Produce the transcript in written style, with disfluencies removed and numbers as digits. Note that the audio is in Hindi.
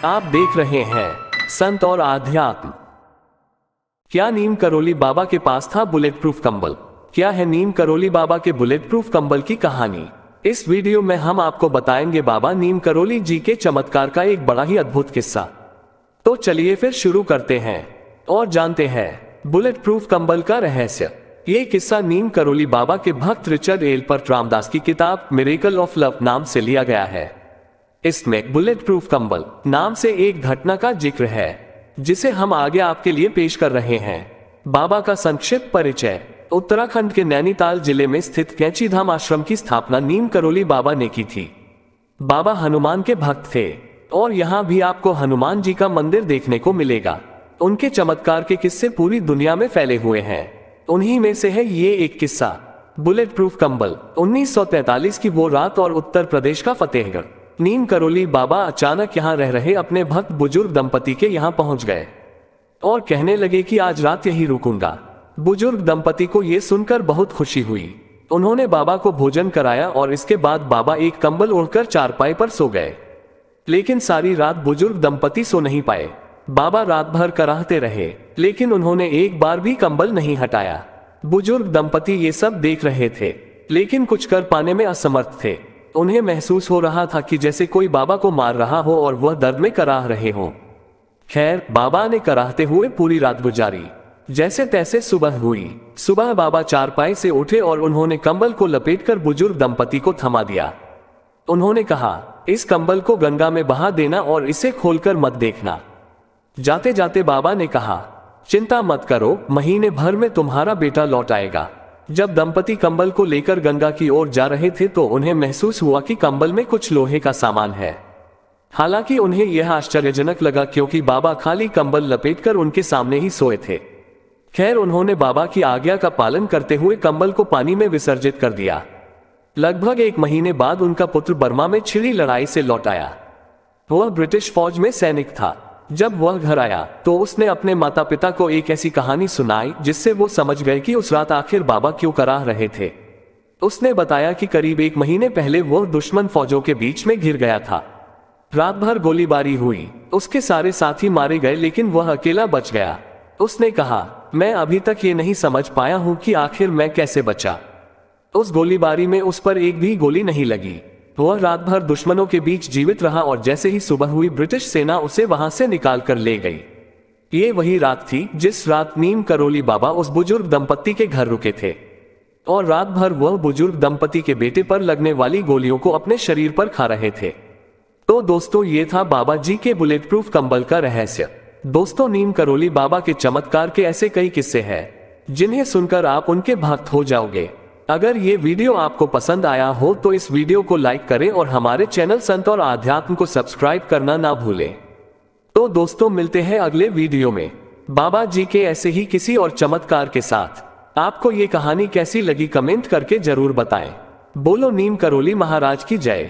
आप देख रहे हैं संत और आध्यात्म। क्या नीम करौली बाबा के पास था बुलेट प्रूफ कंबल? क्या है नीम करौली बाबा के बुलेट प्रूफ कंबल की कहानी? इस वीडियो में हम आपको बताएंगे बाबा नीम करौली जी के चमत्कार का एक बड़ा ही अद्भुत किस्सा। तो चलिए फिर शुरू करते हैं और जानते हैं बुलेट प्रूफ कंबल का रहस्य। ये किस्सा नीम करौली बाबा के भक्त रिचर्ड एल्पर्ट रामदास की किताब मिरेकल ऑफ लव नाम से लिया गया है। इसमें बुलेट प्रूफ कंबल नाम से एक घटना का जिक्र है जिसे हम आगे आपके लिए पेश कर रहे हैं। बाबा का संक्षिप्त परिचय। उत्तराखंड के नैनीताल जिले में स्थित कैंची धाम आश्रम की स्थापना नीम करौली बाबा ने की थी। बाबा हनुमान के भक्त थे और यहाँ भी आपको हनुमान जी का मंदिर देखने को मिलेगा। उनके चमत्कार के किस्से पूरी दुनिया में फैले हुए हैं। उन्हीं में से है ये एक किस्सा, बुलेट प्रूफ कंबल। 1943 की वो रात और उत्तर प्रदेश का फतेहगढ़। नीम करौली बाबा अचानक यहाँ रह रहे अपने भक्त बुजुर्ग दंपति के यहाँ पहुंच गए और कहने लगे कि आज रात यही रुकूंगा। बुजुर्ग दंपति को ये सुनकर बहुत खुशी हुई। उन्होंने बाबा को भोजन कराया और इसके बाद बाबा एक कंबल ओढ़कर चारपाई पर सो गए। लेकिन सारी रात बुजुर्ग दंपति सो नहीं पाए। बाबा रात भर कराहते रहे लेकिन उन्होंने एक बार भी कंबल नहीं हटाया। बुजुर्ग दंपति ये सब देख रहे थे लेकिन कुछ कर पाने में असमर्थ थे। उन्हें महसूस हो रहा था कि जैसे कोई बाबा को मार रहा हो और वह दर्द में कराह रहे हो। खैर, बाबा ने कराहते हुए पूरी रात गुजारी। जैसे तैसे सुबह हुई। सुबह बाबा चारपाई से उठे और उन्होंने कंबल को लपेटकर बुजुर्ग दंपति को थमा दिया। उन्होंने कहा, इस कंबल को गंगा में बहा देना और इसे खोलकर मत देखना। जाते जाते बाबा ने कहा, चिंता मत करो, महीने भर में तुम्हारा बेटा लौट आएगा। जब दंपति कंबल को लेकर गंगा की ओर जा रहे थे तो उन्हें महसूस हुआ कि कंबल में कुछ लोहे का सामान है। हालांकि उन्हें यह आश्चर्यजनक लगा क्योंकि बाबा खाली कंबल लपेटकर उनके सामने ही सोए थे। खैर, उन्होंने बाबा की आज्ञा का पालन करते हुए कंबल को पानी में विसर्जित कर दिया। लगभग 1 महीने बाद उनका पुत्र बर्मा में छिड़ी लड़ाई से लौट आया। वह ब्रिटिश फौज में सैनिक था। जब वह घर आया तो उसने अपने माता पिता को एक ऐसी कहानी सुनाई जिससे वो समझ गए कि उस रात आखिर बाबा क्यों कराह रहे थे। उसने बताया कि करीब 1 महीने पहले वह दुश्मन फौजों के बीच में घिर गया था। रात भर गोलीबारी हुई, उसके सारे साथी मारे गए लेकिन वह अकेला बच गया। उसने कहा, मैं अभी तक ये नहीं समझ पाया हूं कि आखिर मैं कैसे बचा। उस गोलीबारी में उस पर एक भी गोली नहीं लगी। वह रात भर दुश्मनों के बीच जीवित रहा और जैसे ही सुबह हुई ब्रिटिश सेना उसे वहां से निकाल कर ले गई। ये वही रात थी जिस रात नीम करौली बाबा उस बुजुर्ग दंपति के घर रुके थे और रात भर वह बुजुर्ग दंपति के बेटे पर लगने वाली गोलियों को अपने शरीर पर खा रहे थे। तो दोस्तों, ये था बाबा जी के बुलेट प्रूफ कंबल का रहस्य। दोस्तों, नीम करौली बाबा के चमत्कार के ऐसे कई किस्से हैं जिन्हें सुनकर आप उनके भक्त हो जाओगे। अगर ये वीडियो आपको पसंद आया हो तो इस वीडियो को लाइक करें और हमारे चैनल संत और आध्यात्म को सब्सक्राइब करना ना भूलें। तो दोस्तों, मिलते हैं अगले वीडियो में बाबा जी के ऐसे ही किसी और चमत्कार के साथ। आपको ये कहानी कैसी लगी कमेंट करके जरूर बताएं। बोलो नीम करौली महाराज की जय।